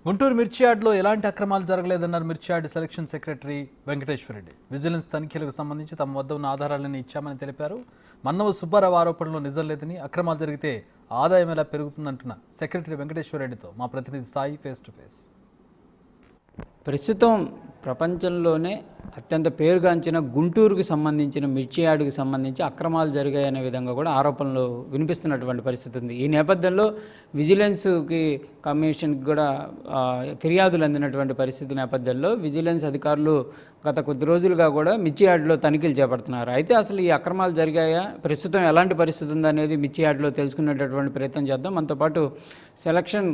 గుంటూరు మిర్చి యార్డ్లో ఎలాంటి అక్రమాలు జరగలేదన్నారు మిర్చి yard selection secretary Venkateswara Reddy. Vigilance తనిఖీలకు సంబంధించి తమ వద్ద ఉన్న ఆధారాలను ఇచ్చామని తెలిపారు. మన్నవ సుబ్బారావు ఆరోపణలో నిజం లేదని, అక్రమాలు జరిగితే ఆదాయం ఎలా పెరుగుతుందంటున్న సెక్రటరీ వెంకటేశ్వరరెడ్డితో మా ప్రతినిధి సాయి ఫేస్ టు ఫేస్. ప్రస్తుతం ప్రపంచంలోనే అత్యంత పేరుగాంచిన గుంటూరుకు సంబంధించిన మిర్చి యార్డుకి సంబంధించి అక్రమాలు జరిగాయనే విధంగా కూడా ఆరోపణలు వినిపిస్తున్నటువంటి పరిస్థితి ఉంది. ఈ నేపథ్యంలో విజిలెన్స్కి కమిషన్కి కూడా ఫిర్యాదులు అందినటువంటి పరిస్థితి నేపథ్యంలో విజిలెన్స్ అధికారులు గత కొద్ది రోజులుగా కూడా మిర్చి యార్డులో తనిఖీలు చేపడుతున్నారు. అయితే అసలు ఈ అక్రమాలు జరిగాయా, ప్రస్తుతం ఎలాంటి పరిస్థితి ఉందనేది మిర్చి యార్డులో తెలుసుకునేటటువంటి ప్రయత్నం చేద్దాం. మనతో పాటు సెలక్షన్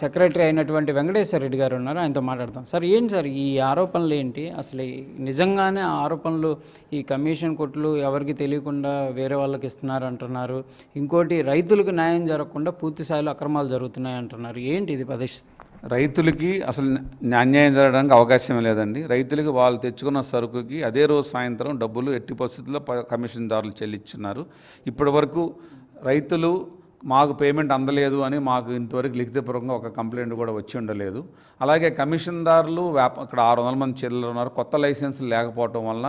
సెక్రటరీ అయినటువంటి వెంకటేశ్వరరెడ్డి గారు ఉన్నారు, ఆయనతో మాట్లాడతాం. సార్, ఏంటి సార్ ఈ ఆరోపణలు ఏంటి? అసలు నిజంగానే ఆరోపణలు ఈ కమిషన్ కొట్లు ఎవరికి తెలియకుండా వేరే వాళ్ళకి ఇస్తున్నారు అంటున్నారు. ఇంకోటి, రైతులకు న్యాయం జరగకుండా పూర్తి స్థాయిలో అక్రమాలు జరుగుతున్నాయి అంటున్నారు. ఏంటి ఇది పరిస్థితి? రైతులకి అసలు అన్యాయం జరగడానికి అవకాశం లేదండి. రైతులకి వాళ్ళు తెచ్చుకున్న సరుకుకి అదే రోజు సాయంత్రం డబ్బులు ఎట్టి పరిస్థితుల్లో కమిషన్దారులు చెల్లించున్నారు. ఇప్పటి వరకు రైతులు మాకు పేమెంట్ అందలేదు అని మాకు ఇంతవరకు లిఖితపూర్వకంగా ఒక కంప్లైంట్ కూడా వచ్చి ఉండలేదు. అలాగే కమిషన్దారులు అక్కడ 600 మంది చెల్లెలు ఉన్నారు. కొత్త లైసెన్సులు లేకపోవటం వల్ల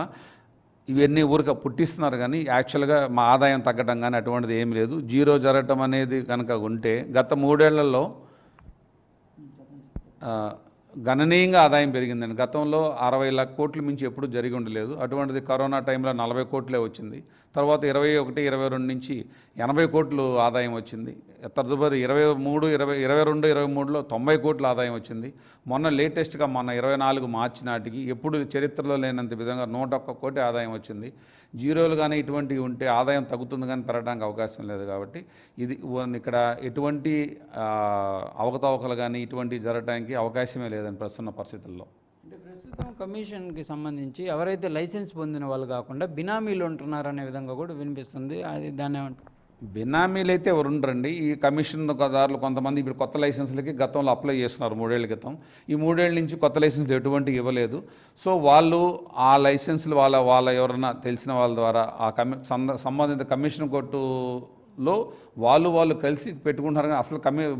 ఇవన్నీ ఊరిక పుట్టిస్తున్నారు, కానీ యాక్చువల్గా మా ఆదాయం తగ్గడం కానీ అటువంటిది ఏమి లేదు. జీరో జరగటం అనేది కనుక ఉంటే గత 3 ఏళ్లలో గణనీయంగా ఆదాయం పెరిగిందండి. గతంలో 60 లక్షల కోట్లు మించి ఎప్పుడు జరిగి ఉండలేదు. అటువంటిది కరోనా టైంలో 40 కోట్లే వచ్చింది. తర్వాత 21, 22 నుంచి 80 కోట్లు ఆదాయం వచ్చింది. తదుపరి 23, 22, 23లో 90 కోట్ల ఆదాయం వచ్చింది. మొన్న లేటెస్ట్గా మొన్న 24 మార్చి నాటికి ఎప్పుడు చరిత్రలో లేనంత విధంగా 101 కోటి ఆదాయం వచ్చింది. జీరోలు కానీ ఇటువంటివి ఉంటే ఆదాయం తగ్గుతుంది, కానీ పెరగడానికి అవకాశం లేదు. కాబట్టి ఇది ఇక్కడ ఎటువంటి అవకతవకలు కానీ ఇటువంటివి జరగడానికి అవకాశమే లేదని ప్రస్తుత పరిస్థితుల్లో. అంటే ప్రస్తుతం కమిషన్కి సంబంధించి ఎవరైతే లైసెన్స్ పొందిన వాళ్ళు కాకుండా బినామీలు ఉంటున్నారు అనే విధంగా కూడా వినిపిస్తుంది. అది దాన్ని ఏమంటారు? బినామీలు అయితే ఎవరు ఉండరండి. ఈ కమిషన్ దారులు కొంతమంది ఇప్పుడు కొత్త లైసెన్సులకి గతంలో అప్లై చేస్తున్నారు 3 ఏళ్ల క్రితం. ఈ 3 ఏళ్ల నుంచి కొత్త లైసెన్సులు ఎటువంటి ఇవ్వలేదు. సో వాళ్ళు ఆ లైసెన్సులు వాళ్ళ ఎవరైనా తెలిసిన వాళ్ళ ద్వారా ఆ సంబంధిత కమిషన్ కోర్టులో వాళ్ళు కలిసి పెట్టుకుంటున్నారు, కానీ అసలు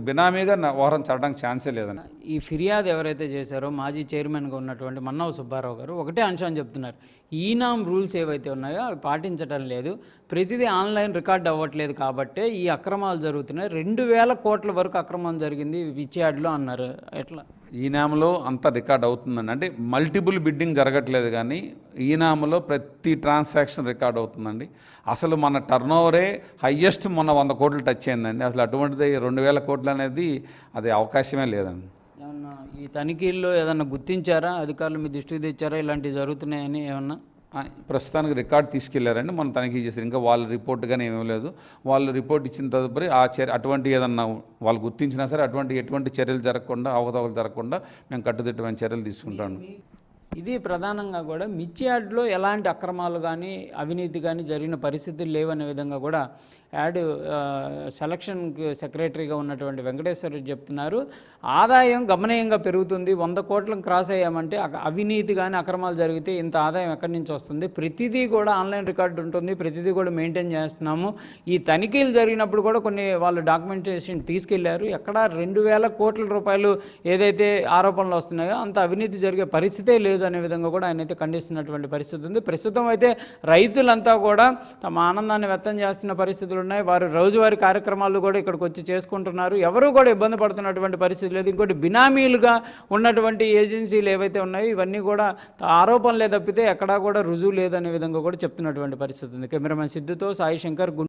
బినామీగా వ్యవహారం జరగడానికి ఛాన్సే లేదని. ఈ ఫిర్యాదు ఎవరైతే చేశారో మాజీ చైర్మన్గా ఉన్నటువంటి మన్నవ సుబ్బారావు గారు ఒకటే అంశం చెప్తున్నారు. ఈనాం రూల్స్ ఏవైతే ఉన్నాయో అవి పాటించడం లేదు, ప్రతిదీ ఆన్లైన్ రికార్డ్ అవ్వట్లేదు, కాబట్టే ఈ అక్రమాలు జరుగుతున్నాయి. 2000 కోట్ల వరకు అక్రమం జరిగింది మిర్చి యార్డులో అన్నారు. ఎట్లా ఈనాంలో అంతా రికార్డ్ అవుతుందండి. అంటే మల్టిపుల్ బిడ్డింగ్ జరగట్లేదు, కానీ ఈనాంలో ప్రతి ట్రాన్సాక్షన్ రికార్డ్ అవుతుందండి. అసలు మన టర్నోవరే హయ్యెస్ట్ మొన్న 100 కోట్లు టచ్ అయిందండి. అసలు అటువంటిది 2000 కోట్లు అనేది అది అవకాశమే లేదండి. ఏమన్నా ఈ తనిఖీల్లో ఏదన్నా గుర్తించారా? అధికారులు మీ దృష్టికి తెచ్చారా ఇలాంటివి జరుగుతున్నాయని? ఏమన్నా ప్రస్తుతానికి రికార్డ్ తీసుకెళ్లారండి, మనం తనిఖీ చేశారు. ఇంకా వాళ్ళ రిపోర్ట్ కానీ ఏమీ లేదు. వాళ్ళు రిపోర్ట్ ఇచ్చిన తదుపరి అటువంటి ఏదన్నా వాళ్ళు గుర్తించినా సరే ఎటువంటి చర్యలు జరగకుండా, అవకతవకలు జరగకుండా మేము కట్టుదిట్టమైన చర్యలు తీసుకుంటాము. ఇది ప్రధానంగా కూడా మిర్చి యార్డులో ఎలాంటి అక్రమాలు కానీ అవినీతి కానీ జరిగిన పరిస్థితులు లేవనే విధంగా కూడా యాడ్ సెలక్షన్ సెక్రటరీగా ఉన్నటువంటి వెంకటేశ్వరరెడ్డి చెప్తున్నారు. ఆదాయం గమనీయంగా పెరుగుతుంది. 100 కోట్లను క్రాస్ అయ్యామంటే అవినీతి కానీ అక్రమాలు జరిగితే ఇంత ఆదాయం ఎక్కడి నుంచి వస్తుంది? ప్రతిదీ కూడా ఆన్లైన్ రికార్డు ఉంటుంది, ప్రతిదీ కూడా మెయింటైన్ చేస్తున్నాము. ఈ తనిఖీలు జరిగినప్పుడు కూడా కొన్ని వాళ్ళు డాక్యుమెంటేషన్ తీసుకెళ్లారు. ఎక్కడ 2000 కోట్ల రూపాయలు ఏదైతే ఆరోపణలు వస్తున్నాయో అంత అవినీతి జరిగే పరిస్థితే లేదు అనే విధంగా కూడా ఆయన అయితే ఖండిస్తున్నటువంటి పరిస్థితి ఉంది. ప్రస్తుతం అయితే రైతులంతా కూడా తమ ఆనందాన్ని వ్యక్తం చేస్తున్న పరిస్థితులు ఉన్నాయి. వారు రోజువారీ కార్యక్రమాలు కూడా ఇక్కడికి వచ్చి చేసుకుంటున్నారు. ఎవరు కూడా ఇబ్బంది పడుతున్నటువంటి పరిస్థితి లేదు. ఇంకోటి, బినామీలుగా ఉన్నటువంటి ఏజెన్సీలు ఏవైతే ఉన్నాయో ఇవన్నీ కూడా ఆరోపణలే తప్పితే ఎక్కడా కూడా రుజువు లేదనే విధంగా కూడా చెప్తున్నటువంటి పరిస్థితి ఉంది. కెమెరామెన్ సిద్ధుతో సాయి శంకర్.